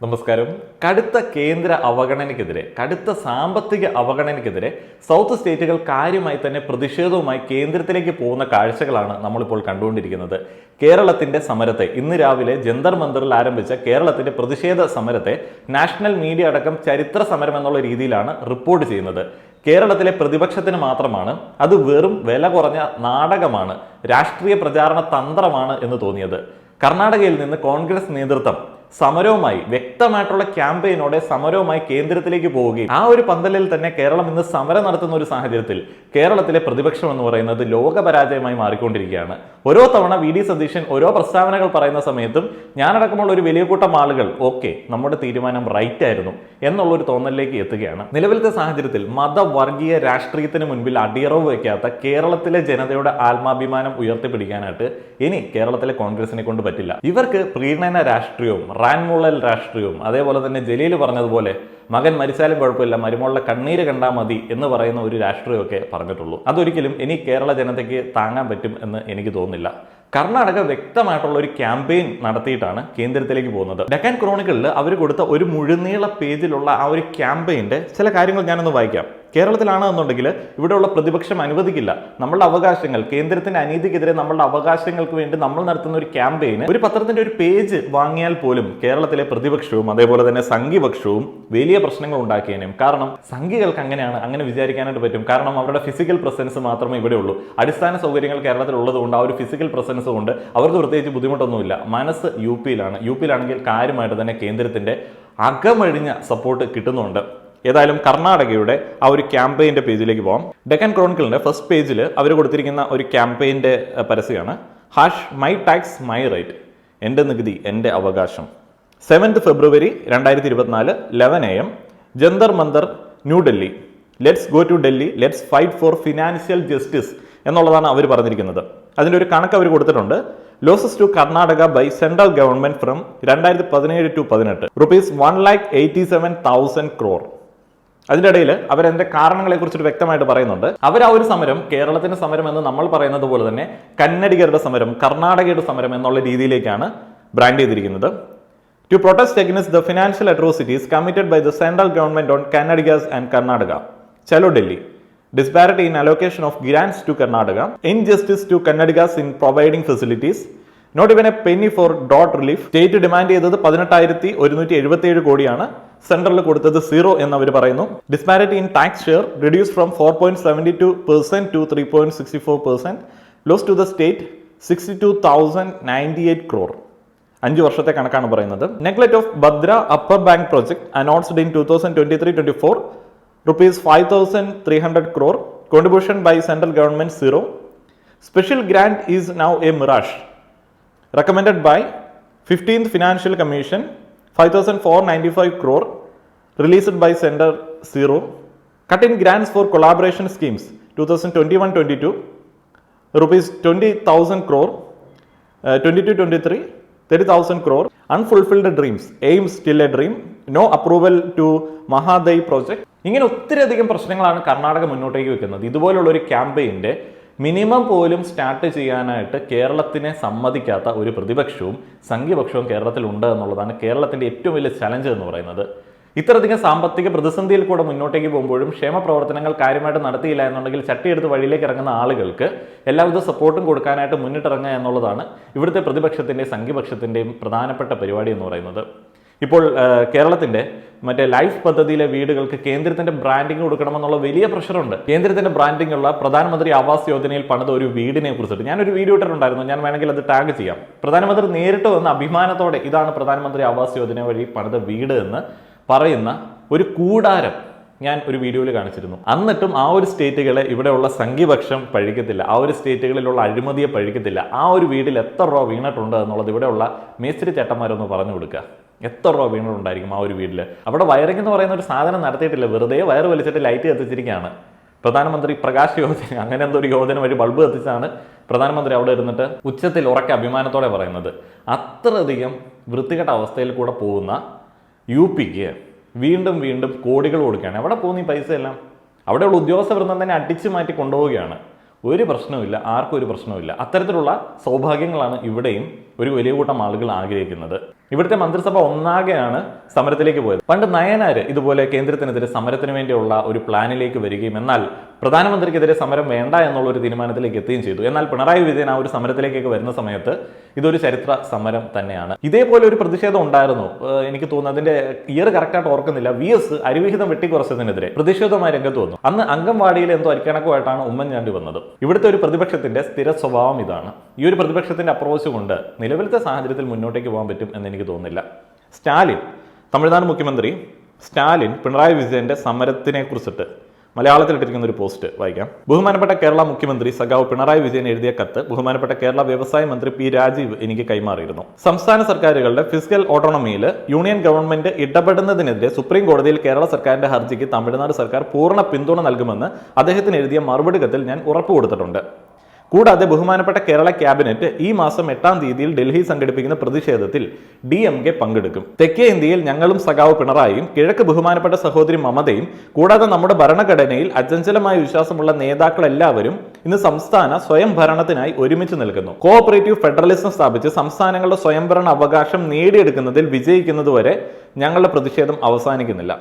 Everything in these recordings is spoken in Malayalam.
നമസ്കാരം. കടുത്ത കേന്ദ്ര അവഗണനയ്ക്കെതിരെ, കടുത്ത സാമ്പത്തിക അവഗണനയ്ക്കെതിരെ സൗത്ത് സ്റ്റേറ്റുകൾ കാര്യമായി തന്നെ പ്രതിഷേധവുമായി കേന്ദ്രത്തിലേക്ക് പോകുന്ന കാഴ്ചകളാണ് നമ്മളിപ്പോൾ കണ്ടുകൊണ്ടിരിക്കുന്നത്. കേരളത്തിന്റെ സമരത്തെ, ഇന്ന് രാവിലെ ജന്തർ മന്ദറിൽ ആരംഭിച്ച കേരളത്തിന്റെ പ്രതിഷേധ സമരത്തെ നാഷണൽ മീഡിയ അടക്കം ചരിത്ര സമരം എന്നുള്ള രീതിയിലാണ് റിപ്പോർട്ട് ചെയ്യുന്നത്. കേരളത്തിലെ പ്രതിപക്ഷത്തിന് മാത്രമാണ് അത് വെറും വില കുറഞ്ഞ നാടകമാണ്, രാഷ്ട്രീയ പ്രചാരണ തന്ത്രമാണ് എന്ന് തോന്നിയത്. കർണാടകയിൽ നിന്ന് കോൺഗ്രസ് നേതൃത്വം സമരവുമായി, വ്യക്തമായിട്ടുള്ള ക്യാമ്പയിനോടെ സമരവുമായി കേന്ദ്രത്തിലേക്ക് പോവുകയും ആ ഒരു പന്തലിൽ തന്നെ കേരളം ഇന്ന് സമരം നടത്തുന്ന ഒരു സാഹചര്യത്തിൽ കേരളത്തിലെ പ്രതിപക്ഷം എന്ന് പറയുന്നത് ലോകപരാജയമായി മാറിക്കൊണ്ടിരിക്കുകയാണ്. ഓരോ തവണ വി.ഡി. സതീശൻ ഓരോ പ്രസ്താവനകൾ പറയുന്ന സമയത്തും ഞാനടക്കമുള്ള ഒരു വലിയ കൂട്ടം ആളുകൾ ഓക്കെ, നമ്മുടെ തീരുമാനം റൈറ്റ് ആയിരുന്നു എന്നുള്ളൊരു തോന്നലിലേക്ക് എത്തുകയാണ്. നിലവിലത്തെ സാഹചര്യത്തിൽ മതവർഗീയ രാഷ്ട്രീയത്തിന് മുൻപിൽ അടിയറവ് വയ്ക്കാത്ത കേരളത്തിലെ ജനതയുടെ ആത്മാഭിമാനം ഉയർത്തിപ്പിടിക്കാനായിട്ട് ഇനി കേരളത്തിലെ കോൺഗ്രസിനെ കൊണ്ട് പറ്റില്ല. ഇവർക്ക് പ്രീണന രാഷ്ട്രീയവും റാൻമൂളൽ രാഷ്ട്രീയവും, അതേപോലെ തന്നെ ജലീൽ പറഞ്ഞതുപോലെ മകൻ മരിച്ചാലും കുഴപ്പമില്ല, മരുമോളുടെ കണ്ണീര് കണ്ടാൽ മതി എന്ന് പറയുന്ന ഒരു രാഷ്ട്രീയമൊക്കെ പറഞ്ഞിട്ടുള്ളൂ. അതൊരിക്കലും ഇനി കേരള ജനതയ്ക്ക് താങ്ങാൻ പറ്റും എന്ന് എനിക്ക് തോന്നുന്നില്ല. കർണാടക വ്യക്തമായിട്ടുള്ള ഒരു ക്യാമ്പയിൻ നടത്തിയിട്ടാണ് കേന്ദ്രത്തിലേക്ക് പോകുന്നത്. ഡെക്കാൻ ക്രോണിക്കിളിൽ അവർ കൊടുത്ത ഒരു മുഴുനീള പേജിലുള്ള ആ ഒരു ക്യാമ്പയിൻ്റെ ചില കാര്യങ്ങൾ ഞാനൊന്ന് വായിക്കാം. കേരളത്തിലാണ് എന്നുണ്ടെങ്കിൽ ഇവിടെയുള്ള പ്രതിപക്ഷം അനുവദിക്കില്ല. നമ്മളുടെ അവകാശങ്ങൾ, കേന്ദ്രത്തിന്റെ അനീതിക്കെതിരെ നമ്മളുടെ അവകാശങ്ങൾക്ക് വേണ്ടി നമ്മൾ നടത്തുന്ന ഒരു ക്യാമ്പയിന് ഒരു പത്രത്തിന്റെ ഒരു പേജ് വാങ്ങിയാൽ പോലും കേരളത്തിലെ പ്രതിപക്ഷവും അതേപോലെ തന്നെ സംഘിപക്ഷവും വലിയ പ്രശ്നങ്ങൾ ഉണ്ടാക്കിയേനും. കാരണം സംഘികൾക്ക് അങ്ങനെയാണ്, അങ്ങനെ വിചാരിക്കാനായിട്ട് പറ്റും. കാരണം അവരുടെ ഫിസിക്കൽ പ്രസൻസ് മാത്രമേ ഇവിടെ ഉള്ളൂ. അടിസ്ഥാന സൗകര്യങ്ങൾ കേരളത്തിൽ ഉള്ളതുകൊണ്ട് ആ ഒരു ഫിസിക്കൽ പ്രസൻസ് കൊണ്ട് അവർക്ക് പ്രത്യേകിച്ച് ബുദ്ധിമുട്ടൊന്നുമില്ല. മനസ്സ് യു പിയിലാണെങ്കിൽ കാര്യമായിട്ട് തന്നെ കേന്ദ്രത്തിന്റെ അകമഴിഞ്ഞ സപ്പോർട്ട് കിട്ടുന്നുണ്ട്. ഏതായാലും കർണാടകയുടെ ആ ഒരു ക്യാമ്പയിൻ്റെ പേജിലേക്ക് പോകാം. ഡെക്കാൻ ക്രോണിക്കിളിന്റെ ഫസ്റ്റ് പേജിൽ അവർ കൊടുത്തിരിക്കുന്ന ഒരു ക്യാമ്പയിൻ്റെ പരസ്യമാണ്. മൈ ടാക്സ് മൈ റൈറ്റ്, എൻ്റെ നികുതി എൻ്റെ അവകാശം. 7th February 2024 11 AM, Jantar Mantar, New Delhi. Let's go to Delhi, let's fight for financial justice എന്നുള്ളതാണ് അവർ പറഞ്ഞിരിക്കുന്നത്. അതിൻ്റെ ഒരു കണക്ക് അവർ കൊടുത്തിട്ടുണ്ട്. Losses to Karnataka by central government from 2017 to 18 rupees 1,87,000 crore. അതിൻ്റെ ഇടയിൽ അവരെന്റെ കാരണങ്ങളെ കുറിച്ചിട്ട് വ്യക്തമായിട്ട് പറയുന്നുണ്ട്. അവർ ആ ഒരു സമരം കേരളത്തിന്റെ സമരം എന്ന് നമ്മൾ പറയുന്നത് പോലെ തന്നെ കന്നഡിഗരുടെ സമരം, കർണാടകയുടെ സമരം എന്നുള്ള രീതിയിലേക്കാണ് ബ്രാൻഡ് ചെയ്തിരിക്കുന്നത്. To protest against the financial atrocities committed by the central government on Kannadigas and Karnataka. ചലോ Delhi. Disparity in allocation of grants to Karnataka, injustice to Kannadigas in providing facilities, not even a penny for drought relief. State demand ചെയ്തത് 18,177 കോടിയാണ്, സെൻട്രൽ കൊടുത്തത് 0 എന്നവർ പറയുന്നു. Disparity in tax share reduce from 4.72% to 3.64%. Loss to the state 62,098 crore. 5 വർഷത്തെ കണക്കാണ് പറയുന്നത്. Neglect of Bhadra upper bank project announced in 2023-24 rupees 5,300 crore. Contribution by central government 0. Special grant is now a mirage. Recommended by 15th Financial Commission 5,495 crore. Released by center 0. Cut in grants for collaboration schemes 2021-22 rupees 20,000 crore. 22-23 30,000 crore. Unfulfilled dreams. Aims still a dream. No approval to Mahadai project. ഇങ്ങനെ ഒത്തിരിയധികം പ്രശ്നങ്ങളാണ് കർണാടക മുന്നോട്ടേക്ക് വെക്കുന്നത്. ഇതുപോലുള്ള ഒരു ക്യാമ്പയിൻ്റെ മിനിമം പോലും സ്റ്റാർട്ട് ചെയ്യാനായിട്ട് കേരളത്തിനെ സമ്മതിക്കാത്ത ഒരു പ്രതിപക്ഷവും സംഘിപക്ഷവും കേരളത്തിലുണ്ട് എന്നുള്ളതാണ് കേരളത്തിൻ്റെ ഏറ്റവും വലിയ ചലഞ്ച് എന്ന് പറയുന്നത്. ഇത്രയധികം സാമ്പത്തിക പ്രതിസന്ധിയിൽ കൂടെ മുന്നോട്ടേക്ക് പോകുമ്പോഴും ക്ഷേമ പ്രവർത്തനങ്ങൾ കാര്യമായിട്ട് നടത്തിയില്ല എന്നുണ്ടെങ്കിൽ ചട്ടിയെടുത്ത് വഴിയിലേക്ക് ഇറങ്ങുന്ന ആളുകൾക്ക് എല്ലാവിധ സപ്പോർട്ടും കൊടുക്കാനായിട്ട് മുന്നിട്ടിറങ്ങുക എന്നുള്ളതാണ് ഇവിടുത്തെ പ്രതിപക്ഷത്തിൻ്റെയും സംഘിപക്ഷത്തിൻ്റെയും പ്രധാനപ്പെട്ട പരിപാടി എന്ന് പറയുന്നത്. ഇപ്പോൾ കേരളത്തിന്റെ മറ്റേ ലൈഫ് പദ്ധതിയിലെ വീടുകൾക്ക് കേന്ദ്രത്തിന്റെ ബ്രാൻഡിങ് കൊടുക്കണമെന്നുള്ള വലിയ പ്രഷറുണ്ട്. കേന്ദ്രത്തിന്റെ ബ്രാൻഡിംഗ് ഉള്ള പ്രധാനമന്ത്രി ആവാസ് യോജനയിൽ പണിത ഒരു വീടിനെ കുറിച്ചിട്ട് ഞാനൊരു വീഡിയോ ഇട്ടിട്ടുണ്ടായിരുന്നു. ഞാൻ വേണമെങ്കിൽ അത് ടാഗ് ചെയ്യാം. പ്രധാനമന്ത്രി നേരിട്ട് വന്ന് അഭിമാനത്തോടെ ഇതാണ് പ്രധാനമന്ത്രി ആവാസ് യോജന വഴി പണിത വീട് എന്ന് പറയുന്ന ഒരു കൂടാരം ഞാൻ ഒരു വീഡിയോയിൽ കാണിച്ചിരുന്നു. എന്നിട്ടും ആ ഒരു സ്റ്റേറ്റുകളെ ഇവിടെയുള്ള സംഘിപക്ഷം പഴിക്കത്തില്ല, ആ ഒരു സ്റ്റേറ്റുകളിലുള്ള അഴിമതിയെ പഴിക്കത്തില്ല. ആ ഒരു വീട്ടിൽ എത്ര രൂപ വീണിട്ടുണ്ട് എന്നുള്ളത് ഇവിടെയുള്ള മേസ്തിരി ചേട്ടന്മാരൊന്ന് പറഞ്ഞു കൊടുക്കുക. എത്ര രൂപ വീണിട്ടുണ്ടായിരിക്കും ആ ഒരു വീട്ടിൽ? അവിടെ വയറിംഗ് എന്ന് പറയുന്ന ഒരു സാധനം നടത്തിയിട്ടില്ല, വെറുതെ വയറ് വലിച്ചിട്ട് ലൈറ്റ് കത്തിച്ചിരിക്കുകയാണ്. പ്രധാനമന്ത്രി പ്രകാശ് യോജന അങ്ങനെ എന്തോ ഒരു യോജന വഴി ബൾബ് കത്തിച്ചാണ് പ്രധാനമന്ത്രി അവിടെ ഇരുന്നിട്ട് ഉച്ചത്തിൽ ഉറക്കെ അഭിമാനത്തോടെ പറയുന്നത്. അത്രയധികം വൃത്തികെട്ട അവസ്ഥയിൽ കൂടെ പോകുന്ന യു പിക്ക് വീണ്ടും വീണ്ടും കോടികൾ കൊടുക്കുകയാണ്. എവിടെ പോകുന്ന ഈ പൈസ എല്ലാം? അവിടെയുള്ള ഉദ്യോഗസ്ഥ വൃന്ദം തന്നെ അടിച്ചു മാറ്റി കൊണ്ടുപോവുകയാണ്. ഒരു പ്രശ്നവുമില്ല, ആർക്കും ഒരു പ്രശ്നവുമില്ല. അത്തരത്തിലുള്ള സൗഭാഗ്യങ്ങളാണ് ഇവിടെയും ഒരു വലിയ കൂട്ടം ആളുകൾ ആഗ്രഹിക്കുന്നത്. ഇവിടുത്തെ മന്ത്രിസഭ ഒന്നാകെയാണ് സമരത്തിലേക്ക് പോയത്. പണ്ട് നയനാര് ഇതുപോലെ കേന്ദ്രത്തിനെതിരെ സമരത്തിന് വേണ്ടിയുള്ള ഒരു പ്ലാനിലേക്ക് വരികയും എന്നാൽ പ്രധാനമന്ത്രിക്കെതിരെ സമരം വേണ്ട എന്നുള്ള ഒരു തീരുമാനത്തിലേക്ക് എത്തുകയും ചെയ്തു. എന്നാൽ പിണറായി വിജയൻ ആ ഒരു സമരത്തിലേക്കൊക്കെ വരുന്ന സമയത്ത് ഇതൊരു ചരിത്ര സമരം തന്നെയാണ്. ഇതേപോലെ ഒരു പ്രതിഷേധം ഉണ്ടായിരുന്നു, എനിക്ക് തോന്നുന്നു അതിന്റെ ഇയർ കറക്റ്റായിട്ട് ഓർക്കുന്നില്ല, VS അരിവിഹിതം വെട്ടിക്കുറച്ചതിനെതിരെ പ്രതിഷേധവുമായി രംഗത്ത് വന്നു. അന്ന് അംഗൻവാടിയിൽ എന്തോ അരിക്കണക്കുമായിട്ടാണ് ഉമ്മൻചാണ്ടി വന്നത്. ഇവിടുത്തെ ഒരു പ്രതിപക്ഷത്തിന്റെ സ്ഥിര സ്വഭാവം ഇതാണ്. ഈ ഒരു പ്രതിപക്ഷത്തിന്റെ അപ്രോച്ച് കൊണ്ട് നിലവിലത്തെ സാഹചര്യത്തിൽ മുന്നോട്ടേക്ക് പോകാൻ പറ്റും എന്ന് എനിക്ക് തോന്നുന്നില്ല. സ്റ്റാലിൻ, തമിഴ്നാട് മുഖ്യമന്ത്രി സ്റ്റാലിൻ പിണറായി വിജയന്റെ സമരത്തിനെ കുറിച്ചിട്ട് മലയാളത്തിൽ ഇട്ടിരിക്കുന്ന ഒരു പോസ്റ്റ് വായിക്കാം. ബഹുമാനപ്പെട്ട കേരള മുഖ്യമന്ത്രി സഖാവ് പിണറായി വിജയൻ എഴുതിയ കത്ത് ബഹുമാനപ്പെട്ട കേരള വ്യവസായ മന്ത്രി P. രാജീവ് എനിക്ക് കൈമാറിയിരുന്നു. സംസ്ഥാന സർക്കാരുകളുടെ ഫിസിക്കൽ ഓട്ടോണമിയിൽ യൂണിയൻ ഗവൺമെന്റ് ഇടപെടുന്നതിനെതിരെ സുപ്രീം കോടതിയിൽ കേരള സർക്കാരിന്റെ ഹർജിക്ക് തമിഴ്നാട് സർക്കാർ പൂർണ്ണ പിന്തുണ നൽകുമെന്ന് അദ്ദേഹത്തിന് എഴുതിയ മറുപടി കത്തിൽ ഞാൻ ഉറപ്പു കൊടുത്തിട്ടുണ്ട്. കൂടാതെ ബഹുമാനപ്പെട്ട കേരള ക്യാബിനറ്റ് ഈ മാസം 8-ാം തീയതിയിൽ ഡൽഹി സംഘടിപ്പിക്കുന്ന പ്രതിഷേധത്തിൽ DMK പങ്കെടുക്കും. തെക്കേ ഇന്ത്യയിൽ ഞങ്ങളും സഖാവ് പിണറായിയും, കിഴക്ക് ബഹുമാനപ്പെട്ട സഹോദരി മമതയും, കൂടാതെ നമ്മുടെ ഭരണഘടനയിൽ അചഞ്ചലമായ വിശ്വാസമുള്ള നേതാക്കളെല്ലാവരും ഇന്ന് സംസ്ഥാന സ്വയം ഭരണത്തിനായി ഒരുമിച്ച് നിൽക്കുന്നു. കോഓപ്പറേറ്റീവ് ഫെഡറലിസം സ്ഥാപിച്ച് സംസ്ഥാനങ്ങളുടെ സ്വയംഭരണ അവകാശം നേടിയെടുക്കുന്നതിൽ വിജയിക്കുന്നതുവരെ ഞങ്ങളുടെ പ്രതിഷേധം അവസാനിക്കുന്നില്ല.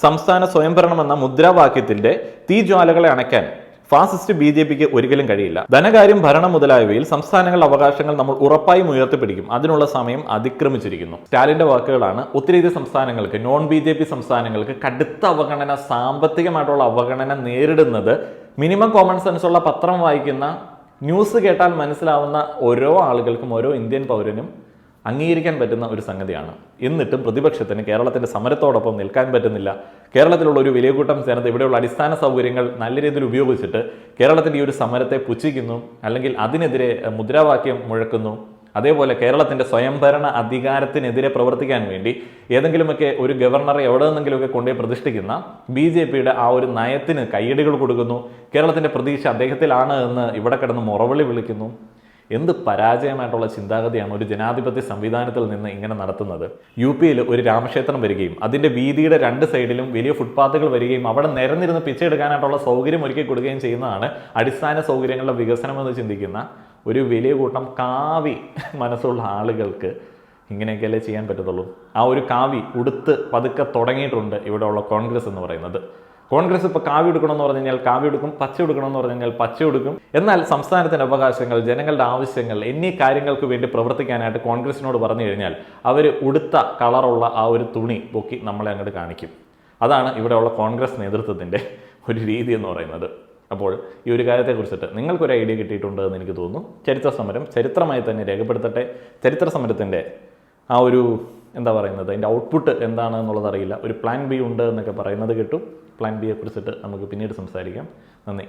സംസ്ഥാന സ്വയംഭരണം എന്ന മുദ്രാവാക്യത്തിന്റെ തീജ്വാലകളെ അണയ്ക്കാൻ ഫാസിസ്റ്റ് BJPക്ക് ഒരിക്കലും കഴിയില്ല. ധനകാര്യം, ഭരണം മുതലായവയിൽ സംസ്ഥാനങ്ങളുടെ അവകാശങ്ങൾ നമ്മൾ ഉറപ്പായും ഉയർത്തിപ്പിടിക്കും. അതിനുള്ള സമയം അതിക്രമിച്ചിരിക്കുന്നു. സ്റ്റാലിന്റെ വാക്കുകളാണ്. ഒത്തിരി സംസ്ഥാനങ്ങൾക്ക്, നോൺ BJP സംസ്ഥാനങ്ങൾക്ക് കടുത്ത അവഗണന, സാമ്പത്തികമായിട്ടുള്ള അവഗണന നേരിടുന്നത് മിനിമം കോമൺ സെൻസ് ഉള്ള പത്രം വായിക്കുന്ന, ന്യൂസ് കേട്ടാൽ മനസ്സിലാവുന്ന ഓരോ ആളുകൾക്കും, ഓരോ ഇന്ത്യൻ പൗരനും അംഗീകരിക്കാൻ പറ്റുന്ന ഒരു സംഗതിയാണ്. എന്നിട്ടും പ്രതിപക്ഷത്തിന് കേരളത്തിന്റെ സമരത്തോടൊപ്പം നിൽക്കാൻ പറ്റുന്നില്ല. കേരളത്തിലുള്ള ഒരു വലിയ കൂട്ടം ജനത ഇവിടെയുള്ള അടിസ്ഥാന സൗകര്യങ്ങൾ നല്ല രീതിയിൽ ഉപയോഗിച്ചിട്ട് കേരളത്തിന്റെ ഈ ഒരു സമരത്തെ പുച്ഛിക്കുന്നു, അല്ലെങ്കിൽ അതിനെതിരെ മുദ്രാവാക്യം മുഴക്കുന്നു. അതേപോലെ കേരളത്തിന്റെ സ്വയംഭരണ അധികാരത്തിനെതിരെ പ്രവർത്തിക്കാൻ വേണ്ടി ഏതെങ്കിലുമൊക്കെ ഒരു ഗവർണറെ എവിടെ നിന്നെങ്കിലുമൊക്കെ കൊണ്ടുപോയി പ്രതിഷ്ഠിക്കുന്ന BJPയുടെ ആ ഒരു നയത്തിന് കയ്യടികൾ കൊടുക്കുന്നു. കേരളത്തിന്റെ പ്രതീക്ഷ അദ്ദേഹത്തിലാണ് എന്ന് ഇവിടെ കിടന്ന് മുറവിളി വിളിക്കുന്നു. എന്ത് പരാജയമായിട്ടുള്ള ചിന്താഗതിയാണ് ഒരു ജനാധിപത്യ സംവിധാനത്തിൽ നിന്ന് ഇങ്ങനെ നടത്തുന്നത്. UPയിൽ ഒരു രാമക്ഷേത്രം വരികയും അതിൻ്റെ വീതിയുടെ 2 സൈഡിലും വലിയ ഫുട്പാത്തുകൾ വരികയും അവിടെ നിരന്നിരുന്ന് പിച്ചെടുക്കാനായിട്ടുള്ള സൗകര്യം ഒരുക്കി കൊടുക്കുകയും ചെയ്യുന്നതാണ് അടിസ്ഥാന സൗകര്യങ്ങളുടെ വികസനം എന്ന് ചിന്തിക്കുന്ന ഒരു വലിയ കൂട്ടം കാവി മനസ്സുള്ള ആളുകൾക്ക് ഇങ്ങനെയൊക്കെയല്ലേ ചെയ്യാൻ പറ്റത്തുള്ളൂ. ആ ഒരു കാവി ഉടുത്ത് പതുക്കെ തുടങ്ങിയിട്ടുണ്ട് ഇവിടെയുള്ള കോൺഗ്രസ് എന്ന് പറയുന്നത്. കോൺഗ്രസ് ഇപ്പോൾ കാവ്യ എടുക്കണമെന്ന് പറഞ്ഞു കഴിഞ്ഞാൽ കാവ്യ എടുക്കും, പച്ച എടുക്കണമെന്ന് പറഞ്ഞു കഴിഞ്ഞാൽ പച്ച എടുക്കും. എന്നാൽ സംസ്ഥാനത്തിന്റെ അവകാശങ്ങൾ, ജനങ്ങളുടെ ആവശ്യങ്ങൾ എന്നീ കാര്യങ്ങൾക്ക് വേണ്ടി പ്രവർത്തിക്കാനായിട്ട് കോൺഗ്രസിനോട് പറഞ്ഞു കഴിഞ്ഞാൽ അവർ ഉടുത്ത കളറുള്ള ആ ഒരു തുണി പൊക്കി നമ്മളെ അങ്ങോട്ട് കാണിക്കും. അതാണ് ഇവിടെയുള്ള കോൺഗ്രസ് നേതൃത്വത്തിന്റെ ഒരു രീതി എന്ന് പറയുന്നത്. അപ്പോൾ ഈ ഒരു കാര്യത്തെക്കുറിച്ചിട്ട് നിങ്ങൾക്കൊരു ഐഡിയ കിട്ടിയിട്ടുണ്ട് എന്ന് എനിക്ക് തോന്നുന്നു. ചരിത്ര സമരം ചരിത്രമായി തന്നെ രേഖപ്പെടുത്തട്ടെ. ചരിത്ര സമരത്തിൻ്റെ ആ ഒരു എന്താ പറയുന്നത്, അതിൻ്റെ ഔട്ട്പുട്ട് എന്താണ് എന്നുള്ളത് അറിയില്ല. ഒരു പ്ലാൻ B ഉണ്ട് എന്നൊക്കെ പറയുന്നത് കേട്ടു. പ്ലാൻ B യെ കുറിച്ചിട്ട് നമുക്ക് പിന്നീട് സംസാരിക്കാം. നന്ദി.